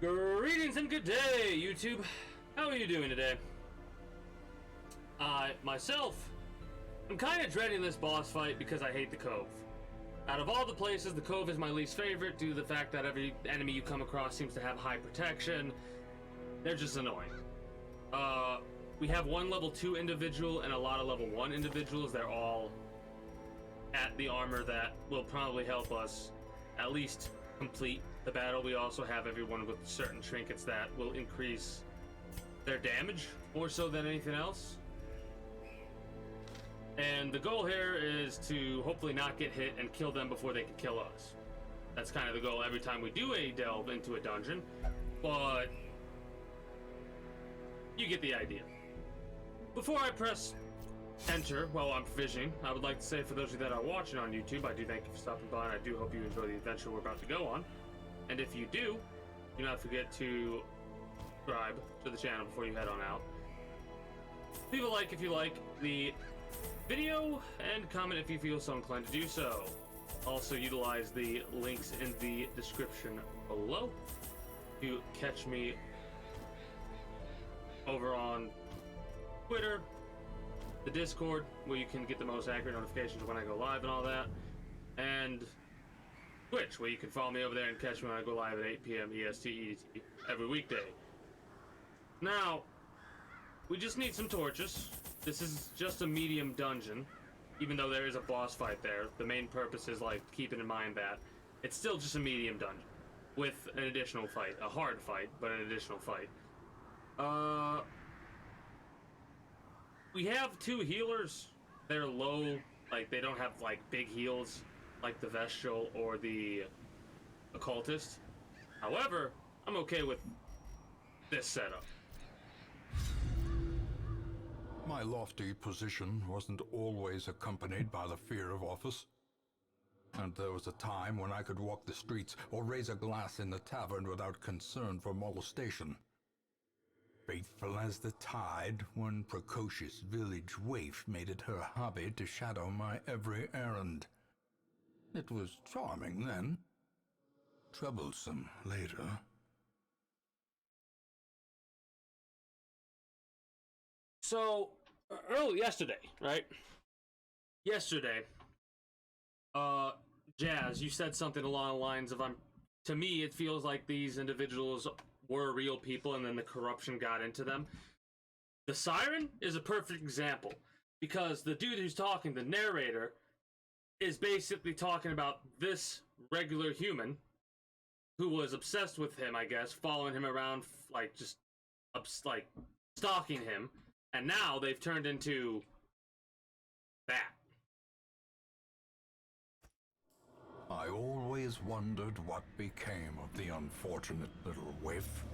Greetings and good day, YouTube. How are you doing today? I'm kind of dreading this boss fight because I hate the Cove. Out of all the places, the Cove is my least favorite due to the fact that every enemy you come across seems to have high protection. They're just annoying. We have one level 2 individual and a lot of level 1 individuals. They're all at the armor that will probably help us at least complete the battle. We also have everyone with certain trinkets that will increase their damage more so than anything else. And the goal here is to hopefully not get hit and kill them before they can kill us. That's kind of the goal every time we do a delve into a dungeon, but you get the idea. Before I press enter while I'm provisioning, I would like to say for those of you that are watching on YouTube, I do thank you for stopping by, and I do hope you enjoy the adventure we're about to go on. And if you do not forget to subscribe to the channel before you head on out. Leave a like if you like the video, and comment if you feel so inclined to do so. Also utilize the links in the description below to catch me over on Twitter, the Discord, where you can get the most accurate notifications when I go live and all that, and Twitch, where you can follow me over there and catch me when I go live at 8 p.m. EST every weekday. Now, we just need some torches. This is just a medium dungeon, even though there is a boss fight there. The main purpose is, like, keeping in mind that it's still just a medium dungeon with an additional fight. A hard fight, but an additional fight. We have 2 healers. They're low, like, they don't have, like, big heals like the Vestial or the Occultist. However, I'm okay with this setup. My lofty position wasn't always accompanied by the fear of office. And there was a time when I could walk the streets or raise a glass in the tavern without concern for molestation. Faithful as the tide, one precocious village waif made it her hobby to shadow my every errand. It was charming then, troublesome later. So, yesterday, right? Yesterday, Jazz, you said something along the lines of, to me, it feels like these individuals were real people and then the corruption got into them. The Siren is a perfect example, because the dude who's talking, the narrator, is basically talking about this regular human who was obsessed with him, I guess, following him around, like, just, like, stalking him. And now they've turned into that. I always wondered what became of the unfortunate little waif.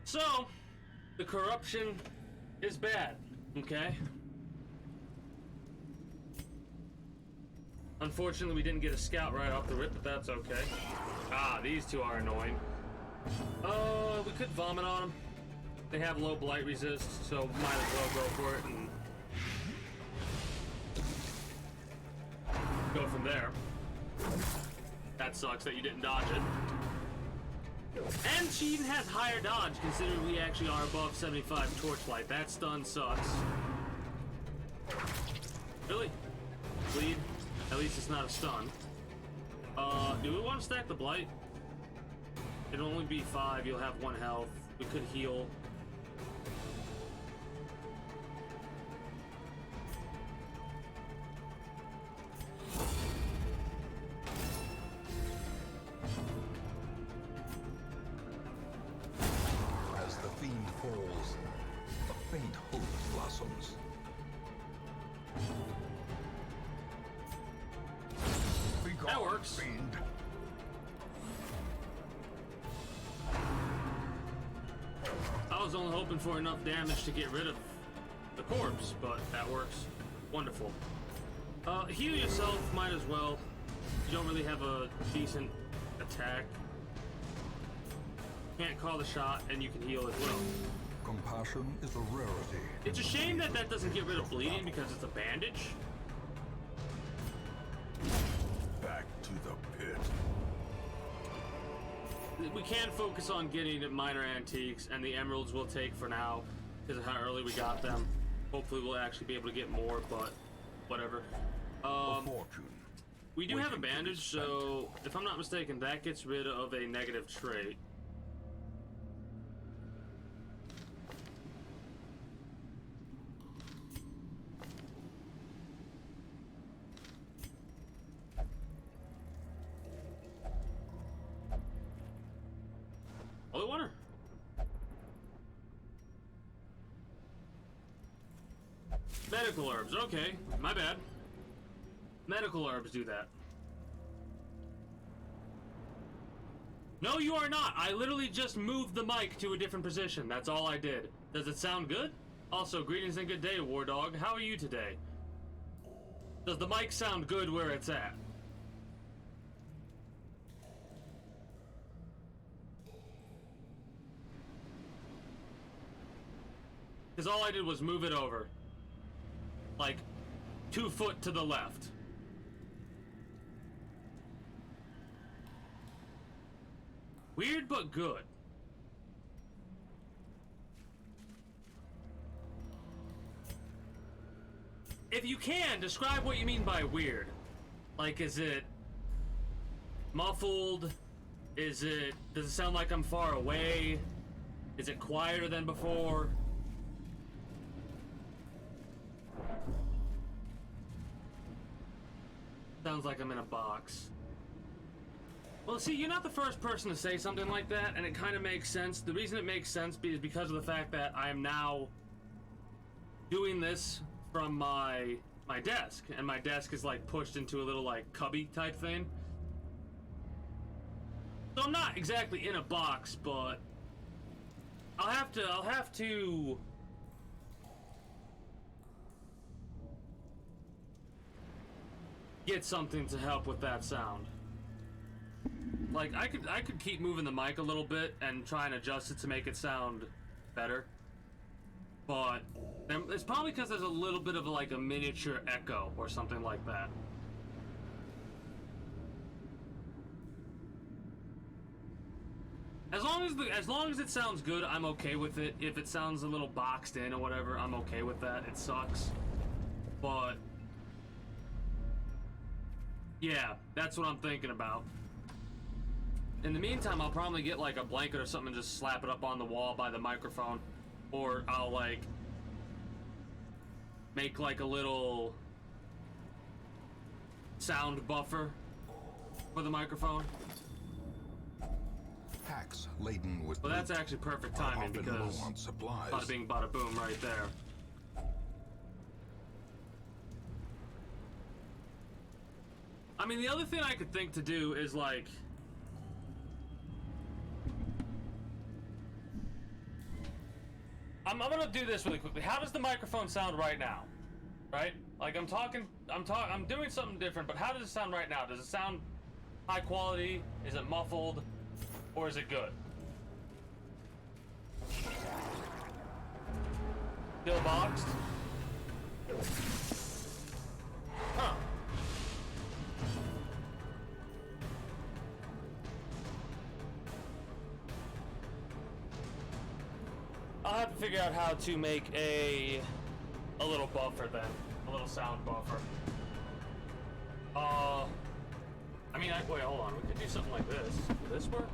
So, the corruption is bad, okay? Unfortunately, we didn't get a scout right off the rip, but that's okay. Ah, these 2 are annoying. We could vomit on them. They have low blight resist, so might as well go for it and go from there. That sucks that you didn't dodge it. And she even has higher dodge, considering we actually are above 75 torchlight. That stun sucks. Really? Bleed? At least it's not a stun. Do we want to stack the blight? It'll only be 5, you'll have 1 health. We could heal. As the fiend falls, a faint hope blossoms. That works. Fiend. I was only hoping for enough damage to get rid of the corpse, but that works. Wonderful. Heal yourself, might as well. You don't really have a decent attack. Can't call the shot, and you can heal as well. Compassion is a rarity. It's a shame that that doesn't get rid of bleeding because it's a bandage. Back to the pit. we can focus on getting minor antiques, and the emeralds we'll take for now because of how early we got them. Hopefully we'll actually be able to get more, but whatever. A fortune. We do have a bandage, so if I'm not mistaken, that gets rid of a negative trait. Holy water. Medical herbs, okay, my bad. Medical herbs do that. No, you are not. I literally just moved the mic to a different position. That's all I did. Does it sound good? Also, greetings and good day, War Dog. How are you today? Does the mic sound good where it's at? Because all I did was move it over. Like, 2 foot to the left. Weird but good. If you can, describe what you mean by weird. Like, is it muffled? Does it sound like I'm far away? Is it quieter than before? Sounds like I'm in a box. Well, see, you're not the first person to say something like that, and it kind of makes sense. The reason it makes sense is because of the fact that I am now doing this from my desk, and my desk is like pushed into a little like cubby type thing. So I'm not exactly in a box, but I'll have to get something to help with that sound. Like, I could keep moving the mic a little bit and try and adjust it to make it sound better. But it's probably because there's a little bit of like a miniature echo or something like that. As long as it sounds good, I'm okay with it. If it sounds a little boxed in or whatever, I'm okay with that. It sucks. But yeah, that's what I'm thinking about. In the meantime, I'll probably get like a blanket or something and just slap it up on the wall by the microphone. Or I'll like make like a little sound buffer for the microphone. Packs laden with. Well, that's actually perfect timing because bada bing, bada boom, right there. I mean, the other thing I could think to do is like, I'm gonna do this really quickly. How does the microphone sound right now? Right? Like I'm doing something different, but how does it sound right now? Does it sound high quality? Is it muffled? Or is it good? Still boxed? Huh. I'll have to figure out how to make a little buffer then. A little sound buffer. I mean, wait, hold on. We could do something like this. Will this work?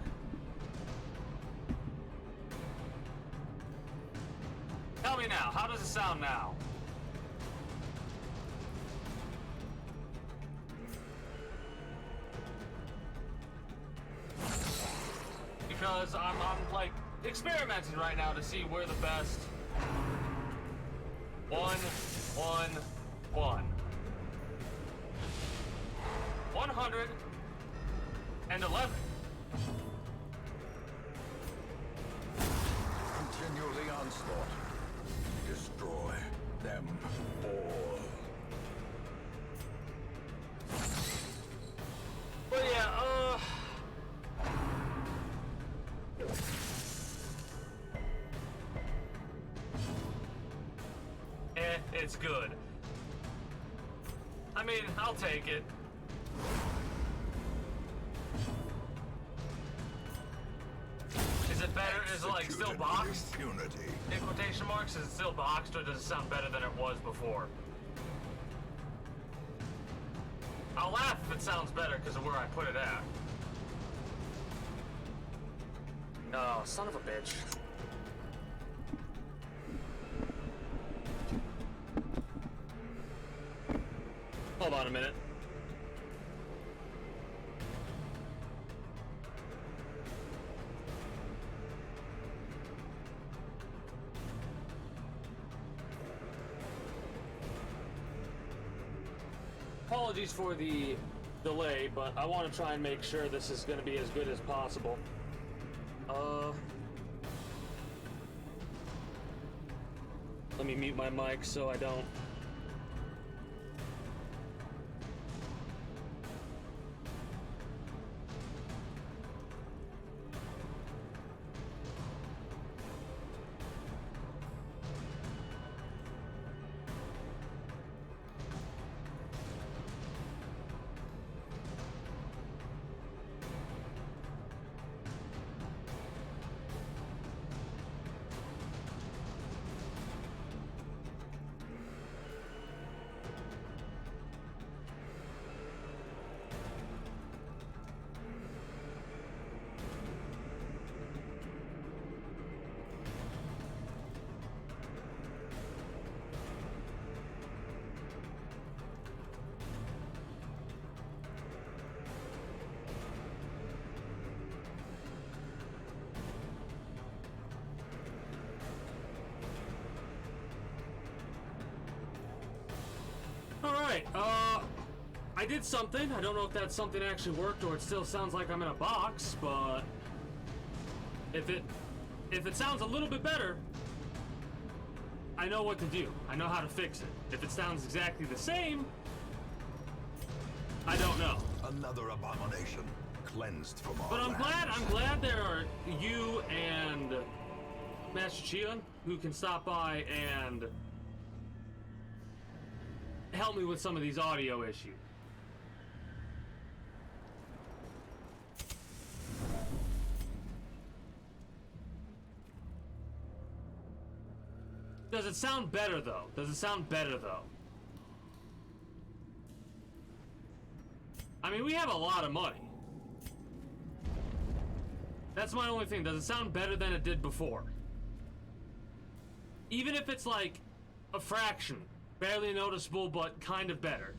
Tell me now, how does it sound now? Because I'm like experimenting right now to see where the best 1, 1, 1. 111. Continue the onslaught. Destroy them all. But yeah, it's good. I mean, I'll take it. Is it like still boxed? Impunity. In quotation marks, is it still boxed or does it sound better than it was before? I'll laugh if it sounds better because of where I put it at. Oh, son of a bitch. Hold on a minute. Apologies for the delay, but I want to try and make sure this is going to be as good as possible. Let me mute my mic so I don't. Alright, I did something. I don't know if that something actually worked or it still sounds like I'm in a box, but if it sounds a little bit better, I know what to do. I know how to fix it. If it sounds exactly the same, I don't know. Another abomination cleansed from our But I'm lands. glad there are you and Master Chion who can stop by and help me with some of these audio issues. Does it sound better though? Does it sound better though? I mean, we have a lot of money. That's my only thing. Does it sound better than it did before? Even if it's like a fraction. Barely noticeable, but kind of better.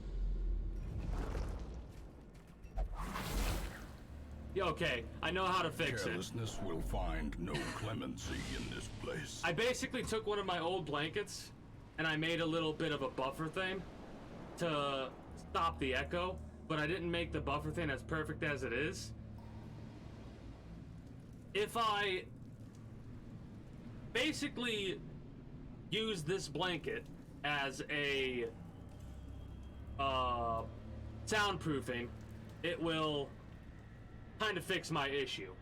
Yeah, okay, I know how to fix it. Carelessness will find no clemency in this place. I basically took one of my old blankets and I made a little bit of a buffer thing to stop the echo, but I didn't make the buffer thing as perfect as it is. If I basically use this blanket as a soundproofing, it will kind of fix my issue.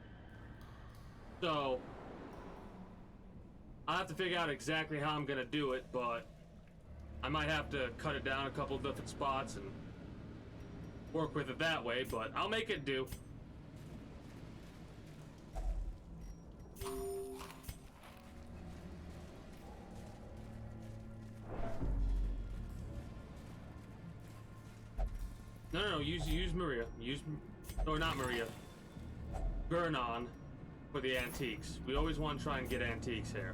So I'll have to figure out exactly how I'm gonna do it, but I might have to cut it down a couple different spots and work with it that way, but I'll make it do. No, use Maria. Or not Maria. Gurnon for the antiques. We always want to try and get antiques here.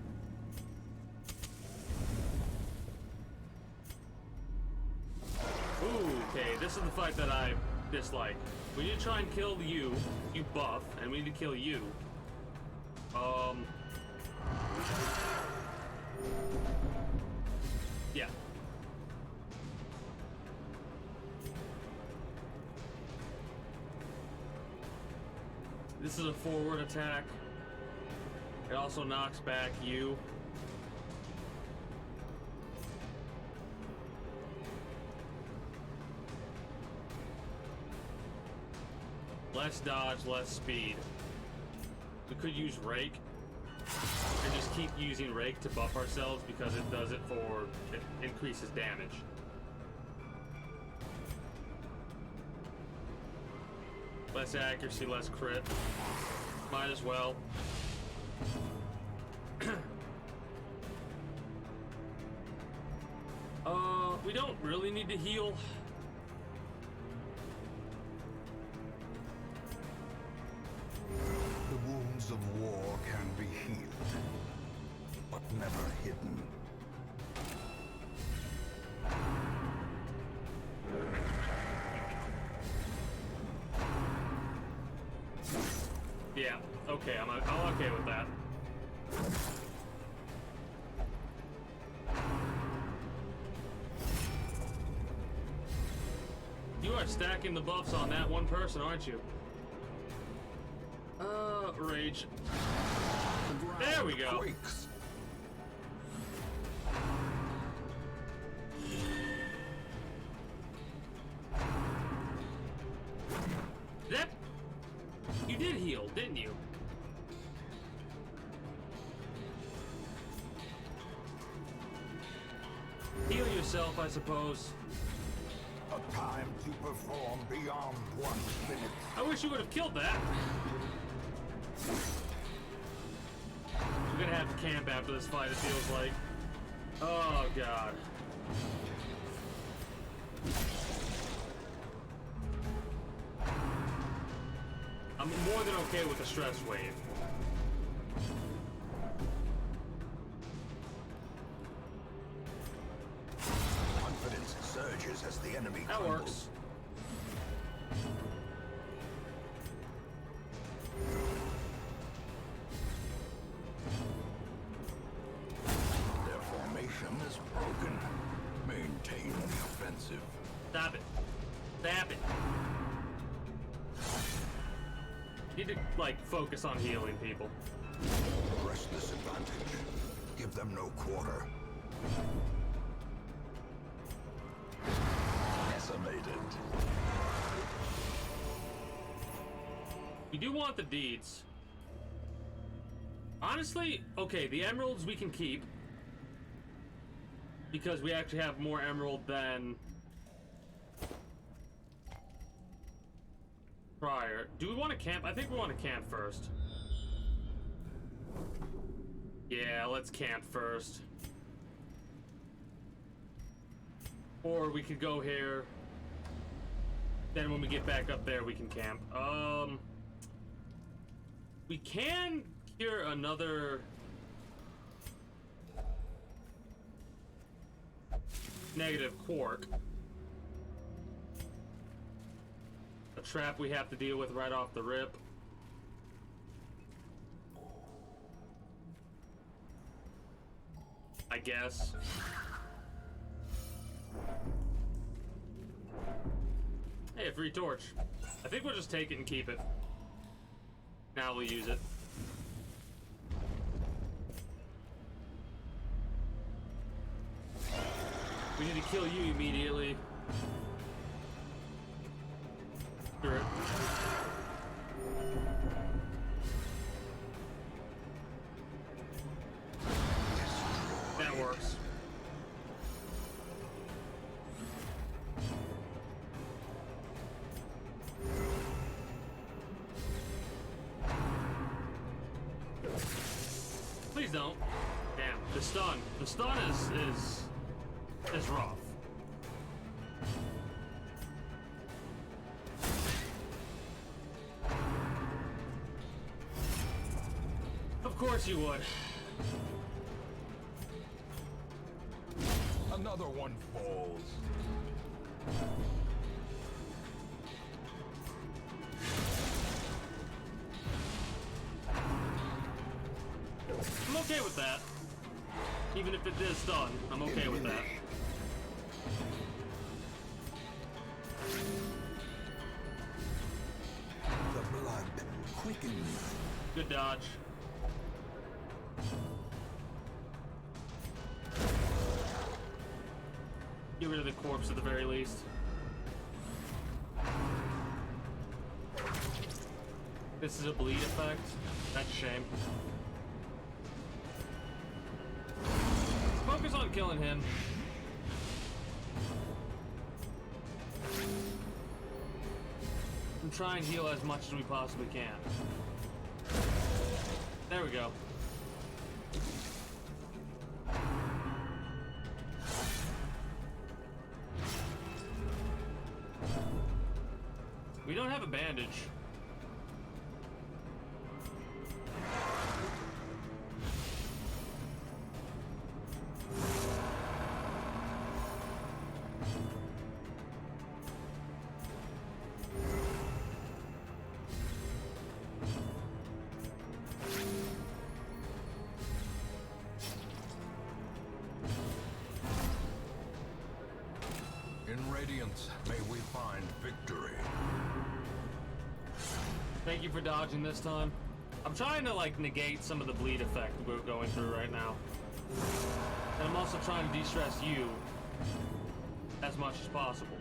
Ooh, okay, this is the fight that I dislike. We need to try and kill you buff, and we need to kill you. Yeah. This is a forward attack. It also knocks back you. Less dodge, less speed. We could use Rake. And just keep using Rake to buff ourselves because it does it for... it increases damage. Less accuracy, less crit. Might as well. We don't really need to heal. The wounds of war can be healed, but never hidden. Yeah, okay, I'm okay with that. You are stacking the buffs on that one person, aren't you? Rage. There we go. Quakes. That... You did heal, didn't you? Heal yourself, I suppose. A time to perform beyond 1 minute. I wish you would have killed that. We're gonna have to camp after this fight, it feels like. Oh, God. I'm more than okay with the stress wave. Confidence surges as the enemy That crumbles. works. Their formation is broken. Maintain the offensive. Stop it. Stop it. Need to, like, focus on healing people. Press this advantage. Give them no quarter. Decimated. We do want the deeds. Honestly, okay, the emeralds we can keep. Because we actually have more emerald than prior. Do we want to camp? I think we want to camp first. Yeah, let's camp first. Or we could go here. Then when we get back up there, we can camp. We can cure another negative quark. A trap we have to deal with right off the rip. I guess. Hey, a free torch. I think we'll just take it and keep it. Now we'll use it. We need to kill you immediately. Sure. That works. Please don't. Damn, the stun. The stun is rough. Of course you would. Another one falls. I'm okay with that. Even if it is stun, I'm okay with that. The blood quickens. Good dodge. Get rid of the corpse at the very least. This is a bleed effect. That's a shame. Let's focus on killing him. And try and heal as much as we possibly can. There There we go. We don't have a bandage. In Radiance, may we find victory. Thank you for dodging this time. I'm trying to like negate some of the bleed effect we're going through right now. And I'm also trying to de-stress you as much as possible.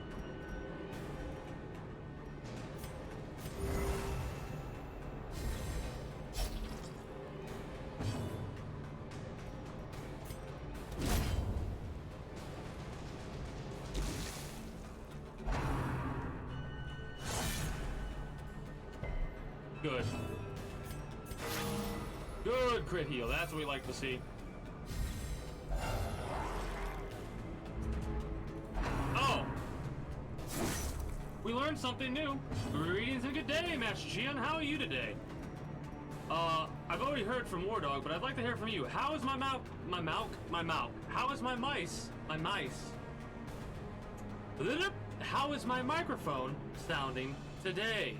Good. Good crit heal. That's what we like to see. Oh! We learned something new. Greetings and good day, Master Chion. How are you today? I've already heard from War Dog, but I'd like to hear from you. How is my How is my mice? How is my microphone sounding today?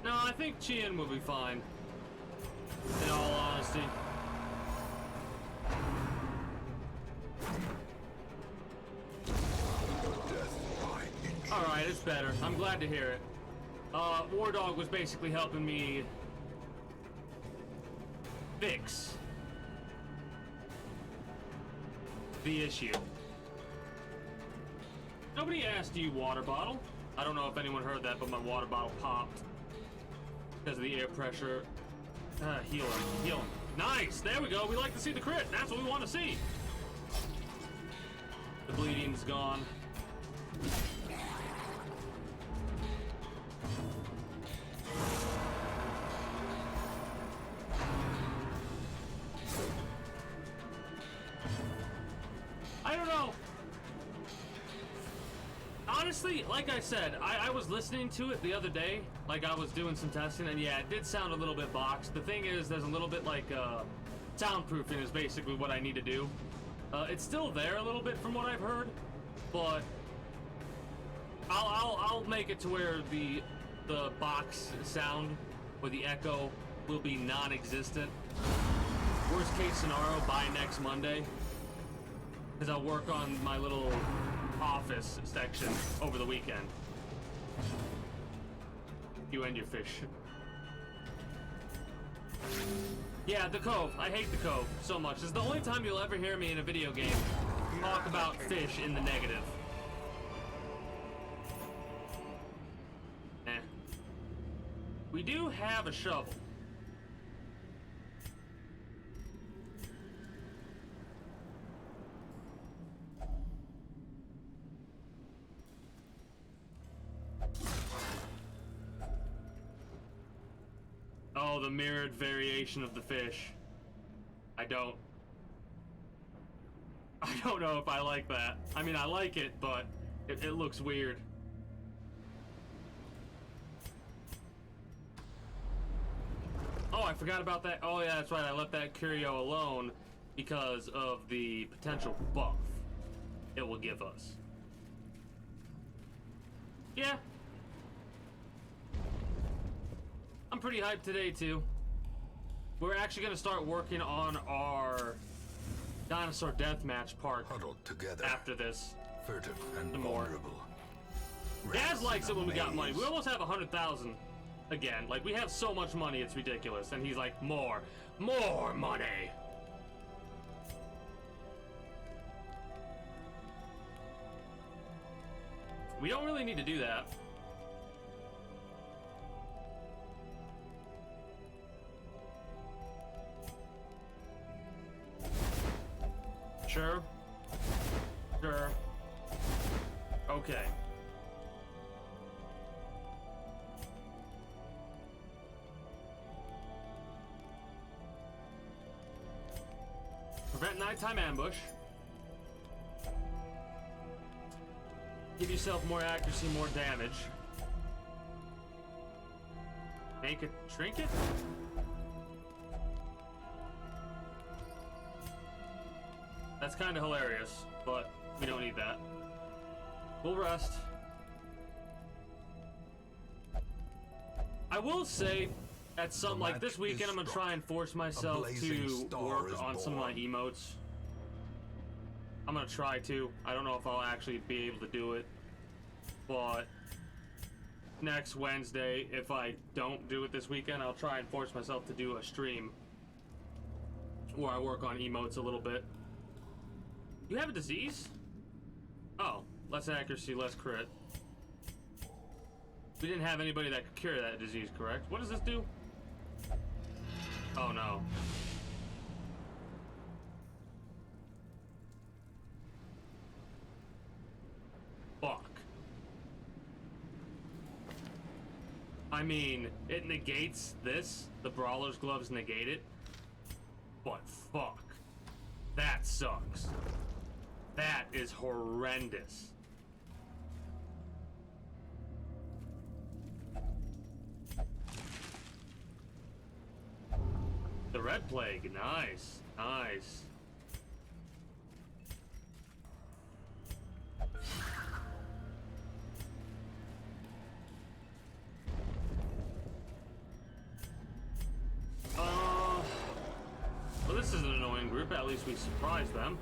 No, I think Chion will be fine. In all honesty. Alright, it's better. I'm glad to hear it. War Dog was basically helping me fix the issue. Nobody asked you water bottle. I don't know if anyone heard that, but my water bottle popped because of the air pressure. Heal him. Nice, there we go. We like to see the crit. That's what we want to see. The bleeding's gone. I don't know. Honestly, like I said, I was listening to it the other day, like I was doing some testing, and yeah, it did sound a little bit boxed. The thing is, there's a little bit like, soundproofing is basically what I need to do. It's still there a little bit from what I've heard, but I'll make it to where the box sound or the echo will be non-existent. Worst case scenario, by next Monday, because I'll work on my little office section over the weekend. You and your fish. Yeah, the Cove. I hate the Cove so much. It's the only time you'll ever hear me in a video game talk about fish in the negative. Eh. We do have a shovel. Oh, the mirrored variation of the fish. I don't know if I like that. I mean, I like it, but it looks weird. Oh, I forgot about that. Oh yeah, that's right. I left that curio alone because of the potential buff it will give us. Yeah. I'm pretty hyped today, too. We're actually going to start working on our dinosaur deathmatch part Huddled together, after this. furtive and Some more. vulnerable. Daz likes it when we got money. Maze. We almost have 100,000 again. Like, we have so much money, it's ridiculous. And he's like, more money. We don't really need to do that. Sure. Okay. Prevent nighttime ambush. Give yourself more accuracy, more damage. Make a trinket? That's kind of hilarious, but we don't need that. We'll rest. I will say, at some, like this weekend, I'm gonna try and force myself to work on some of my emotes. I'm gonna try to. I don't know if I'll actually be able to do it, but next Wednesday, if I don't do it this weekend, I'll try and force myself to do a stream where I work on emotes a little bit. You have a disease? Oh, less accuracy, less crit. We didn't have anybody that could cure that disease, correct? What does this do? Oh no. Fuck. I mean, it negates this. The Brawler's Gloves negate it. But fuck. That sucks. That is horrendous. The Red Plague, nice, nice. Well, this is an annoying group. At least we surprised them.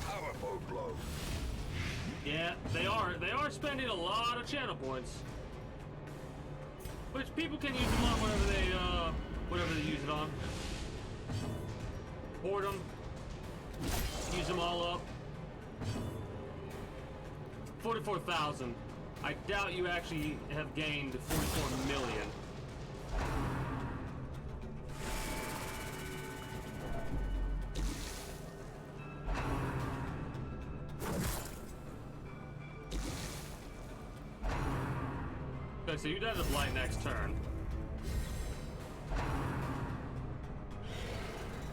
Powerful blow. Yeah, they are. They are spending a lot of channel points, which people can use them on whatever they use it on. Hoard them. Use them all up. 44,000. I doubt you actually have gained 44 million. Okay, so you dead to Blight next turn.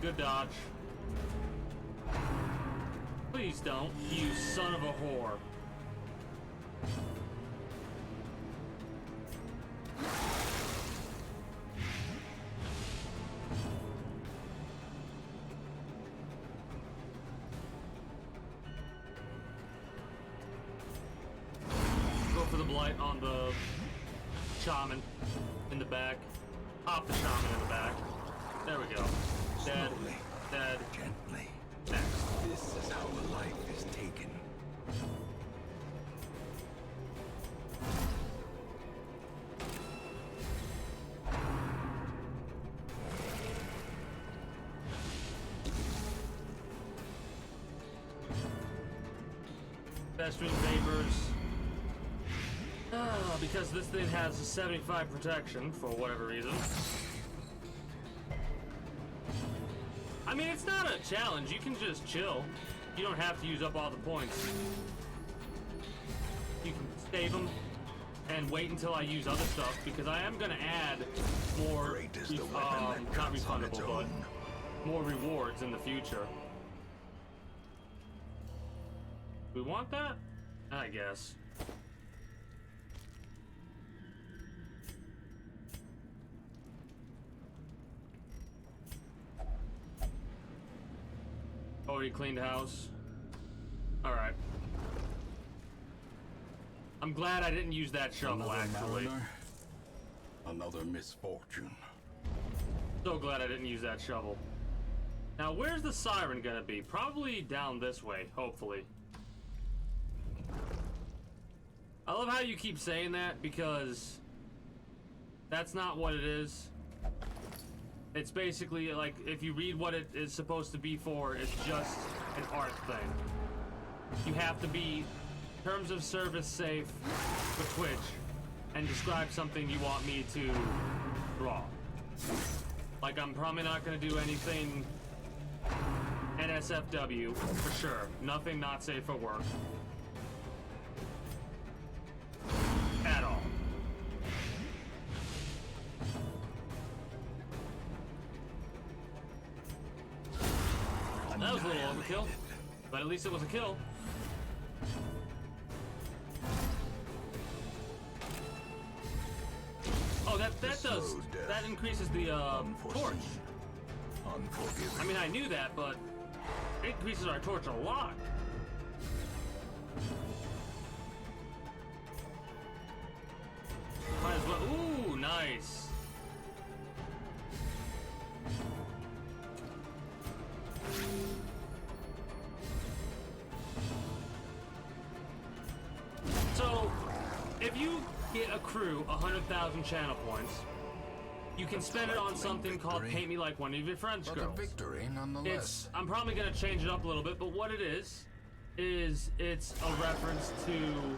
Good dodge. Please don't, you son of a whore. Go for the Blight on the Shaman in the back. Pop the Shaman in the back. There we go. Dead. Slowly, Dead. gently. Next. This is how a life is taken. Festering Vapors. Because this thing has a 75 protection for whatever reason. I mean, it's not a challenge. You can just chill. You don't have to use up all the points. You can save them and wait until I use other stuff, because I am going to add more, not refundable, but more rewards in the future. We want that? I guess. Already cleaned house. Alright. I'm glad I didn't use that shovel, Another actually. mariner, another misfortune. So glad I didn't use that shovel. Now, where's the Siren gonna be? Probably down this way, hopefully. I love how you keep saying that, because that's not what it is. It's basically like, if you read what it is supposed to be for, it's just an art thing. You have to be terms of service safe with Twitch and describe something you want me to draw. Like, I'm probably not gonna do anything NSFW, for sure. Nothing not safe for work. At all. That was a little overkill, but at least it was a kill. Oh, that increases the torch. I mean, I knew that, but it increases our torch a lot. Might as well. Ooh, nice. So, if you get accrue 100,000 channel points, you can spend it on something called Paint Me Like One of Your Friends Girls. A victory nonetheless. I'm probably gonna change it up a little bit, but what it is it's a reference to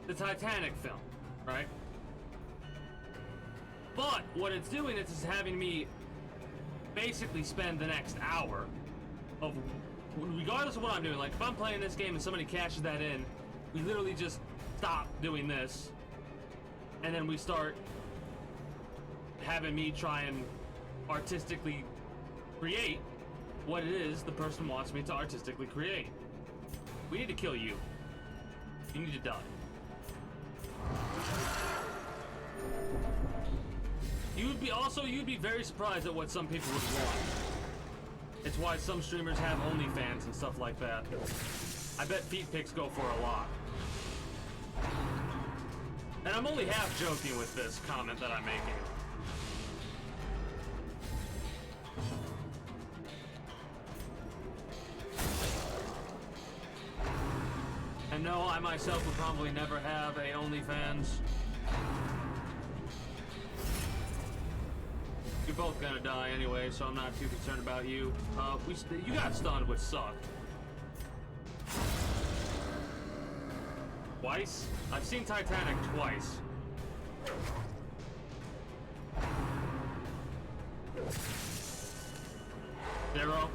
the Titanic film, right? But what it's doing is it's having me basically spend the next hour of, regardless of what I'm doing, like if I'm playing this game and somebody cashes that in, we literally just stop doing this, and then we start having me try and artistically create what it is the person wants me to artistically create. We need to kill you. You need to die. You'd be very surprised at what some people would want. It's why some streamers have OnlyFans and stuff like that. I bet feet pics go for a lot. And I'm only half joking with this comment that I'm making. And no, I myself would probably never have a OnlyFans. You're both gonna die anyway, so I'm not too concerned about you. You got stunned, which sucked. Twice? I've seen Titanic twice. Zero.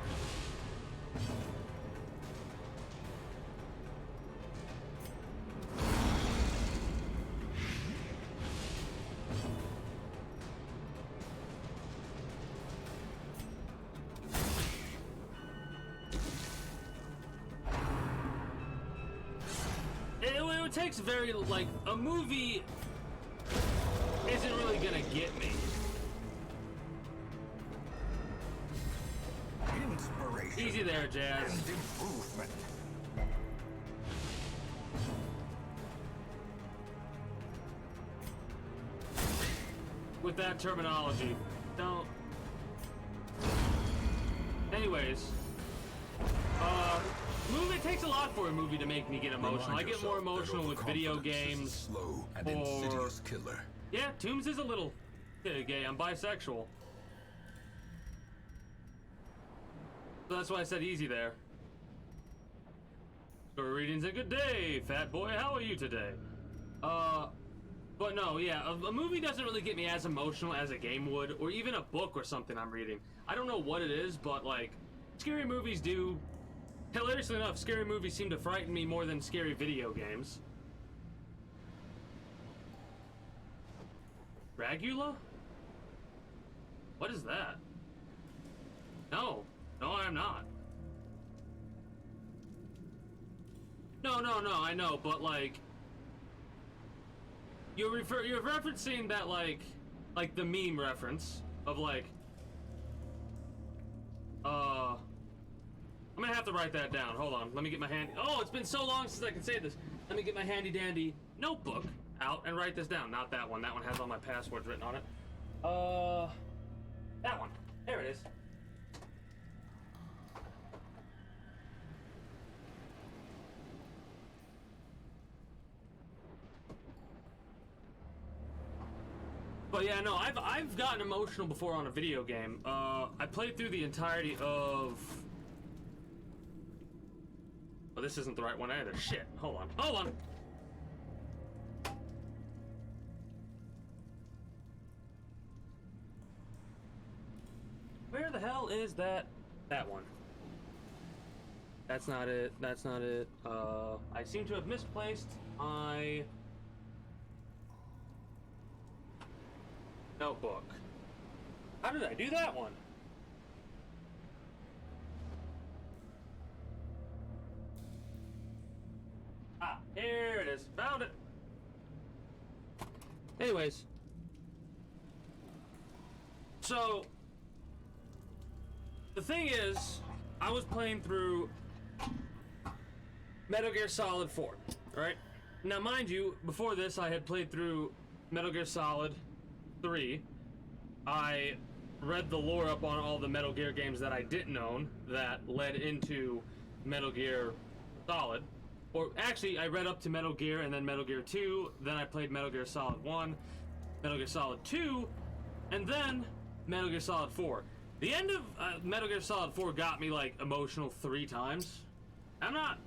It takes very, like, a movie isn't really gonna get me. Inspiration. Easy there, Jazz. And improvement. With that terminology. Don't. Anyways. Movie, it takes a lot for a movie to make me get emotional. I get more emotional with video games. Slow and or... insidious killer. Yeah, Toombs is a little gay. I'm bisexual. So that's why I said easy there. Story readings and good day, fat boy. How are you today? But no, yeah, a movie doesn't really get me as emotional as a game would, or even a book or something I'm reading. I don't know what it is, but like, scary movies do. Hilariously enough, scary movies seem to frighten me more than scary video games. Dragula? What is that? No, I'm not. No, I know, but like, you're referencing that like the meme reference of like, I'm gonna have to write that down. Hold on, let me get my handy. Oh, it's been so long since I can say this. Let me get my handy dandy notebook out and write this down. Not that one. That one has all my passwords written on it. That one. There it is. But yeah, no, I've gotten emotional before on a video game. I played through the entirety of. Oh, this isn't the right one either. Shit. Hold on. hell is that? That one. That's not it. That's not it. I seem to have misplaced my notebook. How did I do that one? Ah, here it is. Found it. Anyways. So, the thing is, I was playing through Metal Gear Solid 4, right? Now, mind you, before this, I had played through Metal Gear Solid 3. I read the lore up on all the Metal Gear games that I didn't own that led into Metal Gear Solid. Or actually, I read up to Metal Gear and then Metal Gear 2, then I played Metal Gear Solid 1, Metal Gear Solid 2, and then Metal Gear Solid 4. The end of Metal Gear Solid 4 got me, like, emotional 3 times. I'm not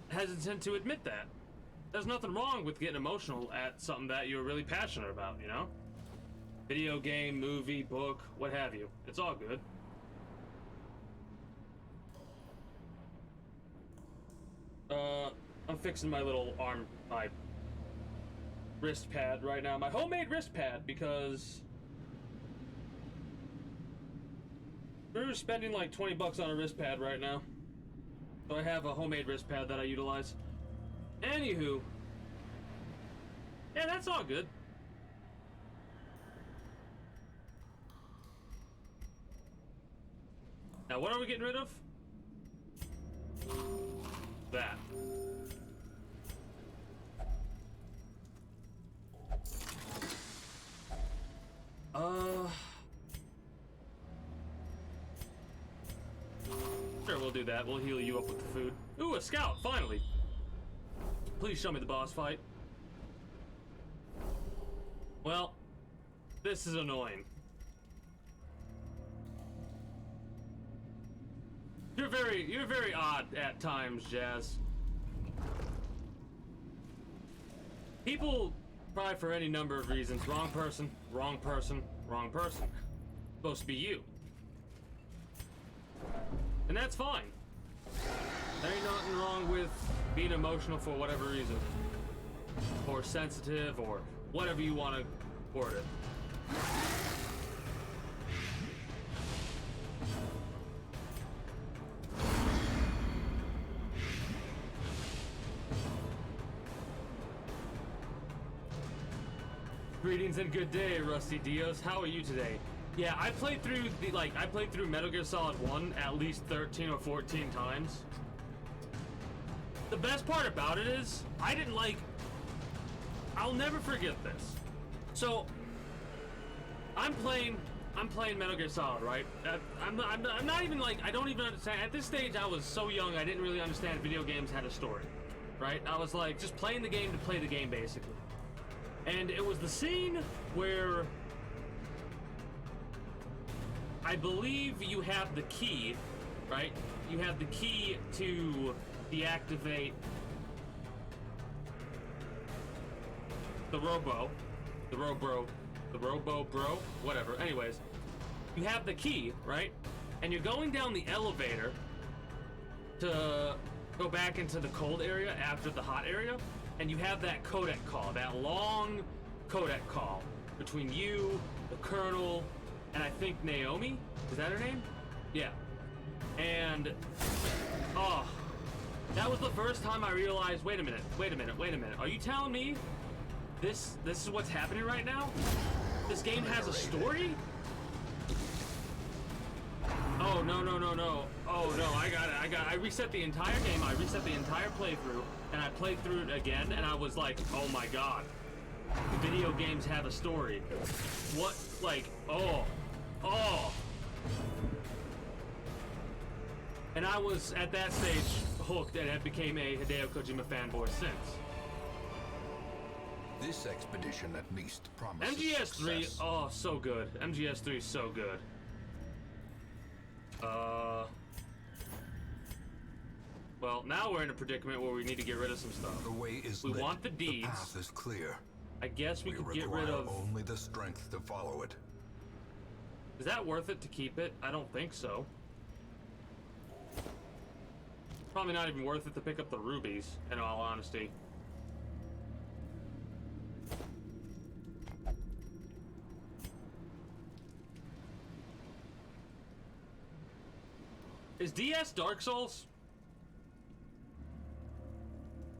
hesitant to admit that. There's nothing wrong with getting emotional at something that you're really passionate about, you know? Video game, movie, book, what have you. It's all good. I'm fixing my little arm, my wrist pad right now. My homemade wrist pad, because we're spending like 20 bucks on a wrist pad right now. So I have a homemade wrist pad that I utilize. Anywho. Yeah, that's all good. Now, what are we getting rid of? That. Sure, we'll do that. We'll heal you up with the food. Ooh, a scout, finally. Please show me the boss fight. Well, this is annoying. You're very odd at times, Jazz. People cry for any number of reasons. Wrong person, wrong person, wrong person. Supposed to be you. And that's fine. There ain't nothing wrong with being emotional for whatever reason. Or sensitive, or whatever you want to word it. Greetings and good day, Rusty Dios. How are you today? Yeah, I played through Metal Gear Solid 1 at least 13 or 14 times. The best part about it is, I'll never forget this. So, I'm playing Metal Gear Solid, right? I'm not even I don't even understand. At this stage, I was so young, I didn't really understand video games had a story, right? I was like, just playing the game to play the game, basically. And it was the scene where I believe you have the key, right? You have the key to deactivate the Robo Bro, whatever. Anyways, you have the key, right? And you're going down the elevator to go back into the cold area after the hot area. And you have that codec call, that long codec call between you, the Colonel, and I think Naomi? Is that her name? Yeah. And, oh, that was the first time I realized, wait a minute. Are you telling me this is what's happening right now? This game has a story? Oh, no. Oh, no, I reset the entire game, I reset the entire playthrough, and I played through it again, and I was like, oh my god. Video games have a story. What, oh. And I was, at that stage, hooked and have became a Hideo Kojima fanboy since. This expedition at least promises MGS3, success. oh, so good. MGS3 is so good. Well, now we're in a predicament where we need to get rid of some stuff. The way is We lit. want the deeds. The path is clear. I guess we could get rid require of... only the strength to follow it. Is that worth it to keep it? I don't think so. Probably not even worth it to pick up the rubies, in all honesty. Is DS Dark Souls?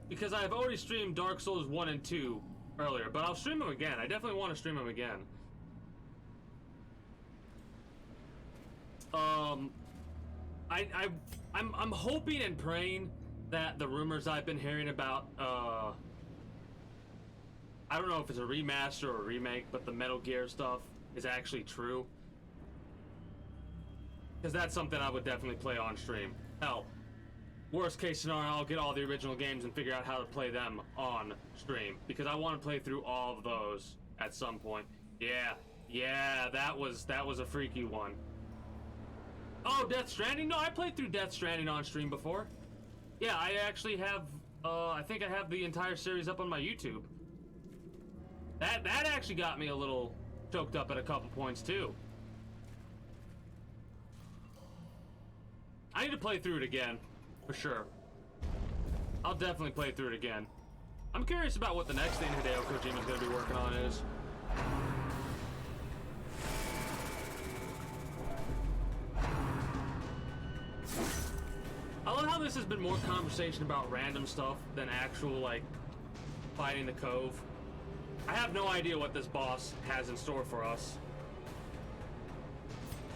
Because I've already streamed Dark Souls 1 and 2 earlier, but I'll stream them again. I definitely want to stream them again. I'm hoping and praying that the rumors I've been hearing about, I don't know if it's a remaster or a remake, but the Metal Gear stuff is actually true. Because that's something I would definitely play on stream. Hell, worst case scenario, I'll get all the original games and figure out how to play them on stream. Because I want to play through all of those at some point. Yeah, that was a freaky one. Oh, Death Stranding? No, I played through Death Stranding on stream before. Yeah, I actually have, I think I have the entire series up on my YouTube. That actually got me a little choked up at a couple points, too. I need to play through it again, for sure. I'll definitely play through it again. I'm curious about what the next thing Hideo Kojima's going to be working on is. I love how this has been more conversation about random stuff than actual, like, fighting the Cove. I have no idea what this boss has in store for us.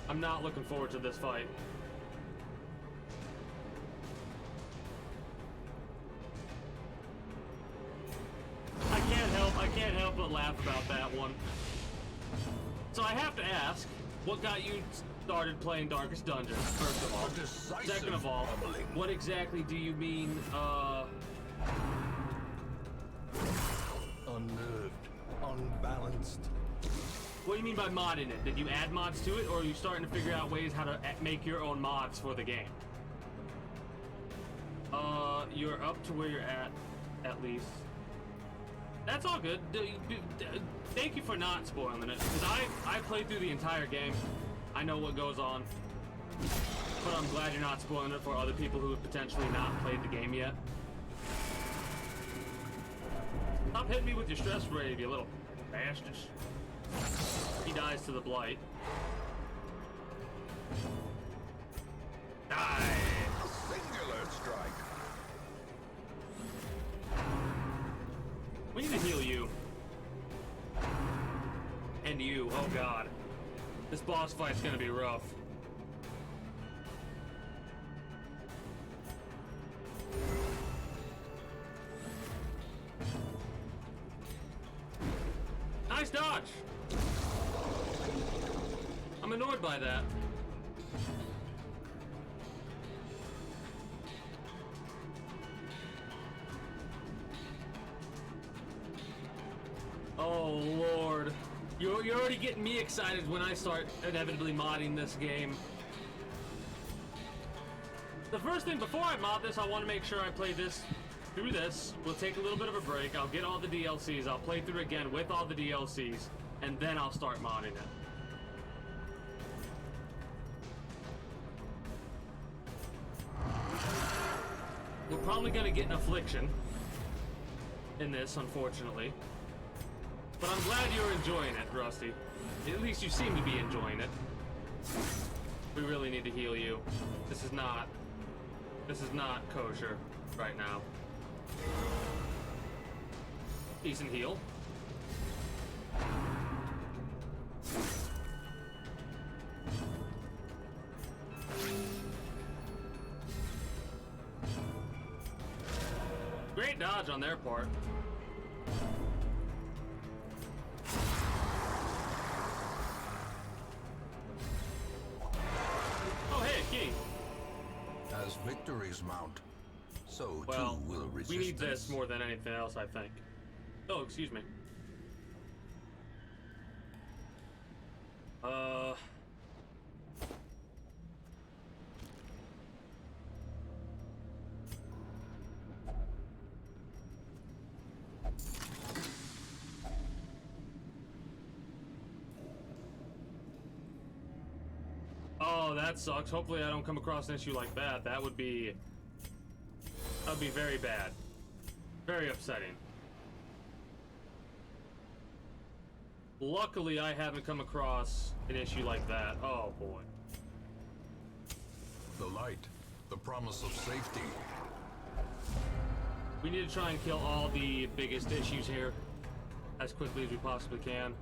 I'm not looking forward to this fight. I can't help but laugh about that one. So I have to ask, what got you started playing Darkest Dungeon, first of all? Second of all, what exactly do you mean, Unnerved, unbalanced. what do you mean by modding it? Did you add mods to it, or are you starting to figure out ways how to make your own mods for the game? You're up to where you're at least. That's all good. Thank you for not spoiling it, because I played through the entire game. I know what goes on, but I'm glad you're not spoiling it for other people who have potentially not played the game yet. Stop hitting me with your stress rave, you little bastards. He dies to the blight. Die! A singular strike. We need to heal you. And you, oh god. This boss fight's gonna be rough. Nice dodge! I'm annoyed by that. Oh lord. You're already getting me excited when I start inevitably modding this game. The first thing, before I mod this, I want to make sure I play this through this. We'll take a little bit of a break. I'll get all the DLCs. I'll play through again with all the DLCs, and then I'll start modding it. We're probably gonna get an affliction in this, unfortunately. But I'm glad you're enjoying it, Rusty. At least you seem to be enjoying it. We really need to heal you. This is not kosher right now. Decent heal. Great dodge on their part. Oh, hey, King. As victories mount, so Well, too will resistance. we need this more than anything else, I think. Oh, excuse me. Oh, that sucks. Hopefully I don't come across an issue like that. That would be very bad. Very upsetting. Luckily, I haven't come across an issue like that. Oh, boy. The light, the promise of safety. We need to try and kill all the biggest issues here as quickly as we possibly can.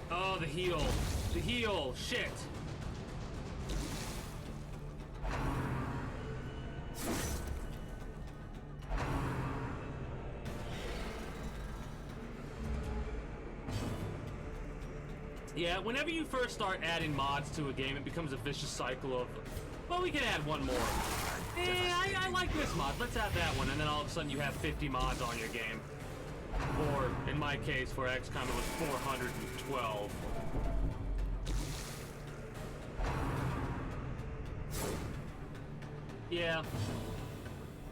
Oh, the heal. The heal. Shit. Yeah, whenever you first start adding mods to a game, it becomes a vicious cycle of, well, we can add one more. I like this mod. Let's add that one. And then all of a sudden you have 50 mods on your game. Or, in my case, for XCOM, it was 412. Yeah.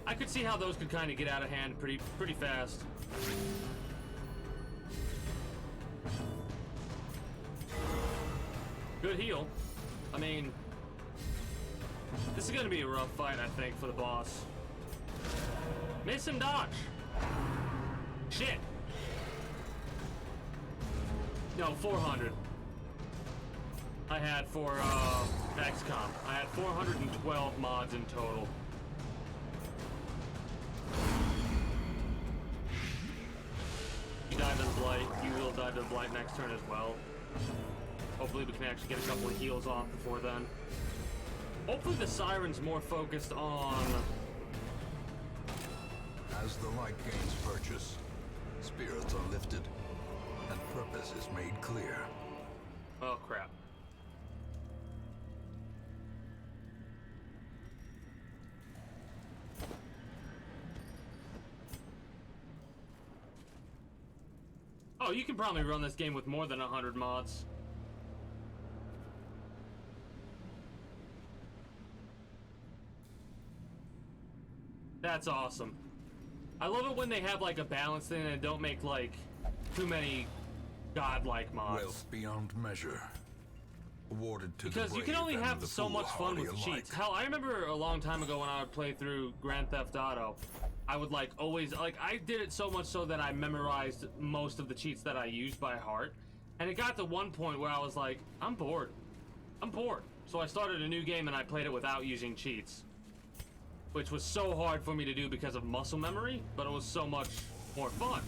I could see how those could kind of get out of hand pretty fast. Good heal. I mean, this is gonna be a rough fight, I think, for the boss. Miss and dodge. Shit. No, 400. I had for XCOM. I had 412 mods in total. You died to the blight. You will die to the blight next turn as well. Hopefully we can actually get a couple of heals off before then. Hopefully the Siren's more focused on... As the light gains purchase, spirits are lifted, and purpose is made clear. Oh, crap. Oh, you can probably run this game with more than 100 mods. That's awesome. I love it when they have like a balance thing and don't make like too many godlike mods. Wealth beyond measure. Awarded to Because the you can brave only and have the so much fun with foolhardy cheats. alike. Hell, I remember a long time ago when I would play through Grand Theft Auto, I would like always, like I did it so much so that I memorized most of the cheats that I used by heart. And it got to one point where I was like, I'm bored. I'm bored. So I started a new game and I played it without using cheats. Which was so hard for me to do because of muscle memory, but it was so much more fun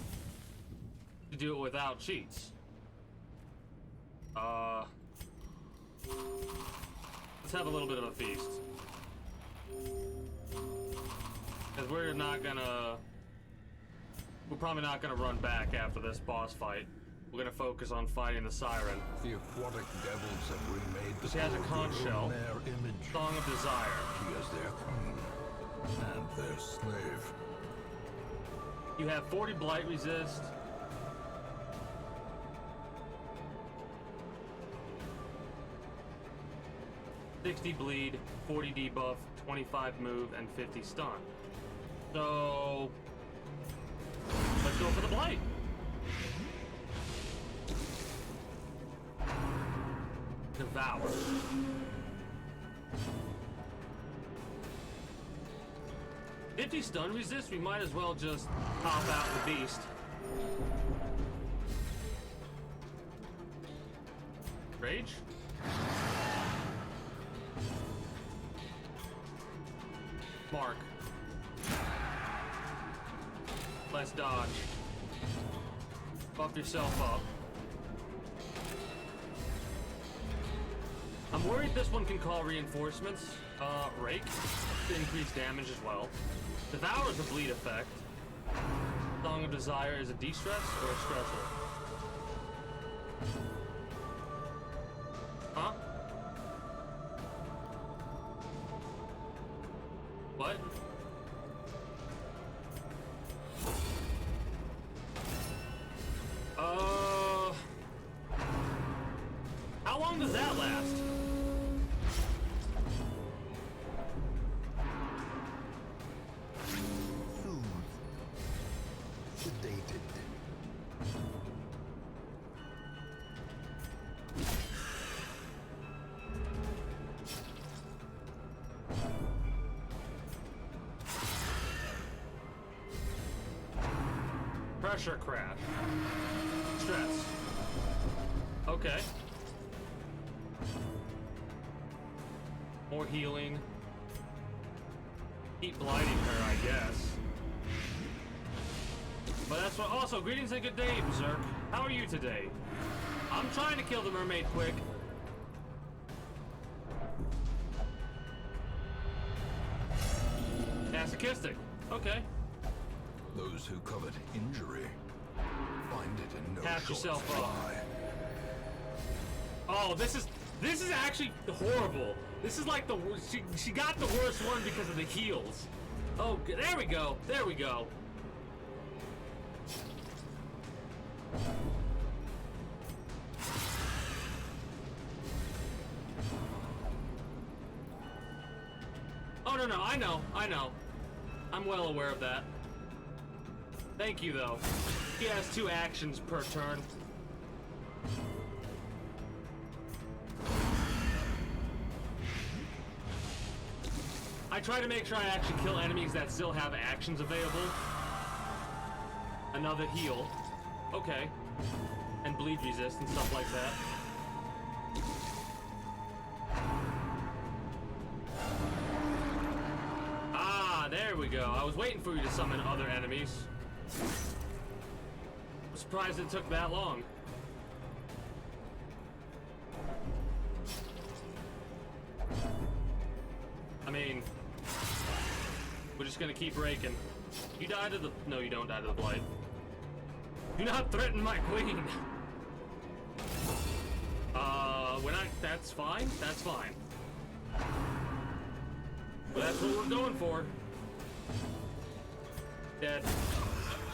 to do it without cheats. Let's have a little bit of a feast. Because we're probably not gonna run back after this boss fight. We're gonna focus on fighting the Siren. The aquatic devils have remade the She has a conch shell. their image. Song of Desire. She is their queen and their slave. You have 40 blight resist. $60 bleed, 40 debuff, 25 move, and 50 stun. So let's go for the blight. Devour. If he stun resist, we might as well just pop out the beast. Rage? Mark. Less dodge. Buff yourself up. I'm worried this one can call reinforcements. Rake to increase damage as well. Devour is a bleed effect. Song of Desire is a de-stress or a stressor? Huh? What? last. Soothed. Sedated. Pressure crash. Stress. Okay. More healing. Keep blighting her, I guess. But that's what. Also, greetings and good day, Berserk. How are you today? I'm trying to kill the mermaid quick. Masochistic. Okay. Those who covet injury find it in no Patch short yourself up. supply. Oh, this is actually horrible. This is like the she got the worst one because of the heals. Oh, there we go. There we go. Oh no, I know. I'm well aware of that. Thank you though. He has 2 actions per turn. I try to make sure I actually kill enemies that still have actions available. Another heal. Okay. And bleed resist and stuff like that. Ah, there we go. I was waiting for you to summon other enemies. I'm surprised it took that long. I mean, we're just gonna keep raking. You die to the... No, you don't die to the blight. Do not threaten my queen! When I... That's fine. That's fine. But that's what we're going for. Dead.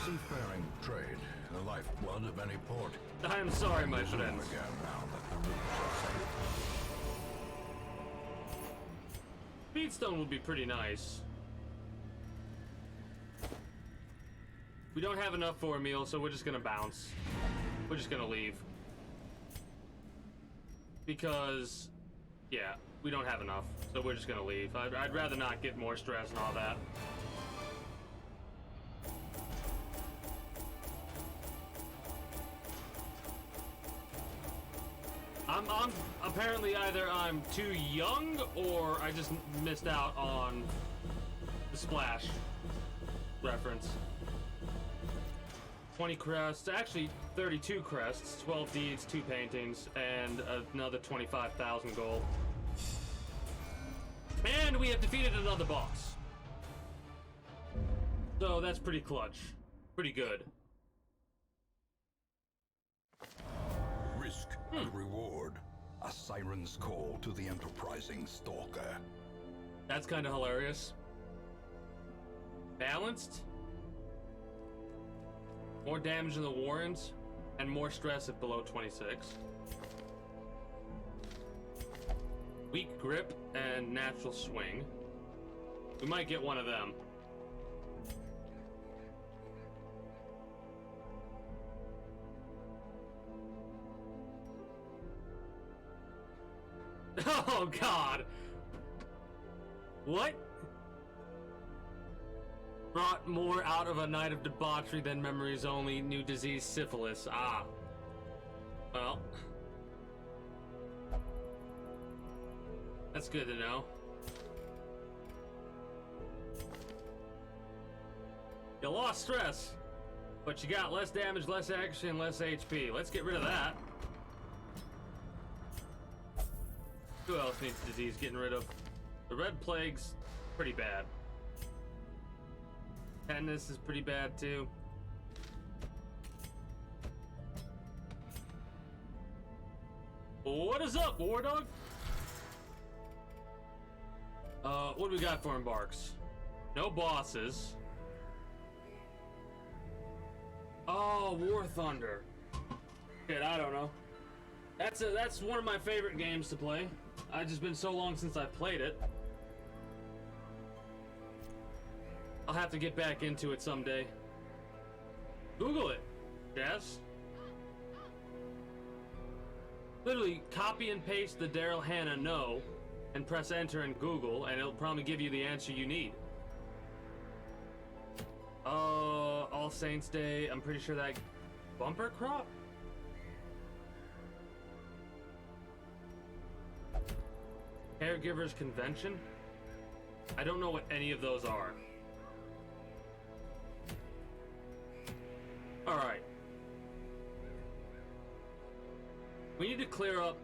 Seafaring trade, the lifeblood of any port. I am sorry, my Resume friends. again now that the routes are safe. Speedstone would be pretty nice. We don't have enough for a meal, so we're just gonna bounce. We're just gonna leave. Because, yeah, we don't have enough, so we're just gonna leave. I'd rather not get more stress and all that. I'm apparently either I'm too young or I just missed out on the splash reference. 20 crests, actually 32 crests, 12 deeds, 2 paintings, and another 25,000 gold. And we have defeated another boss. So that's pretty clutch. Pretty good. Risk and reward. A siren's call to the enterprising stalker. That's kind of hilarious. Balanced. More damage in the Warrens, and more stress at below 26. Weak grip and natural swing. We might get one of them. Oh God! What? Brought more out of a night of debauchery than memories only. New disease, syphilis. Ah. Well. That's good to know. You lost stress, but you got less damage, less action, and less HP. Let's get rid of that. Who else needs disease getting rid of? The red plague's pretty bad. Tetanus is pretty bad too. What is up, War Dog? What do we got for embarks? No bosses. Oh, War Thunder. Shit, I don't know. That's one of my favorite games to play. It's just been so long since I played it. I'll have to get back into it someday. Google it, Jazz. Literally copy and paste the Daryl Hannah no and press enter in Google and it'll probably give you the answer you need. All Saints Day, I'm pretty sure that bumper crop? Caregivers Convention? I don't know what any of those are. Alright. We need to clear up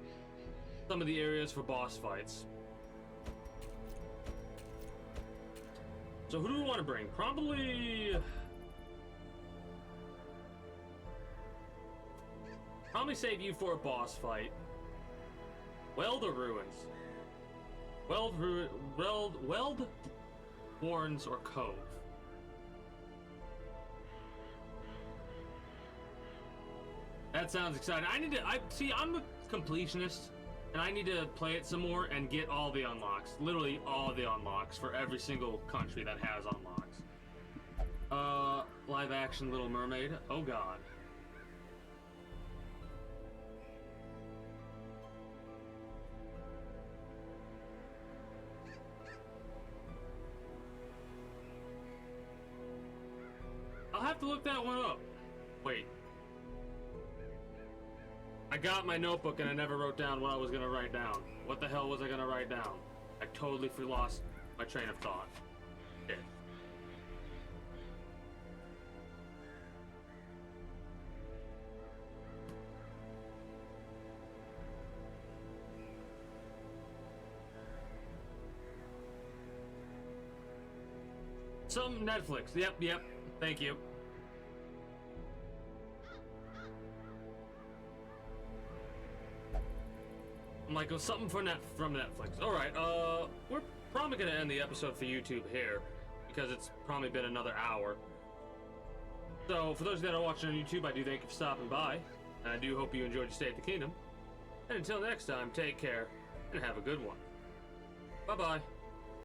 some of the areas for boss fights. So who do we want to bring? Probably save you for a boss fight. Weld or Ruins? Weld, Warrens, or Cove? That sounds exciting. I'm a completionist, and I need to play it some more and get all the unlocks. Literally all the unlocks for every single country that has unlocks. Live action Little Mermaid. Oh god. I'll have to look that one up. Wait. I got my notebook and I never wrote down what I was gonna write down. What the hell was I gonna write down? I totally lost my train of thought. Shit. Some Netflix. Yep. Thank you. I'm like, it was something from Netflix. Alright, we're probably gonna end the episode for YouTube here, because it's probably been another hour. So, for those that are watching on YouTube, I do thank you for stopping by, and I do hope you enjoyed your stay at the Kingdom. And until next time, take care, and have a good one. Bye-bye.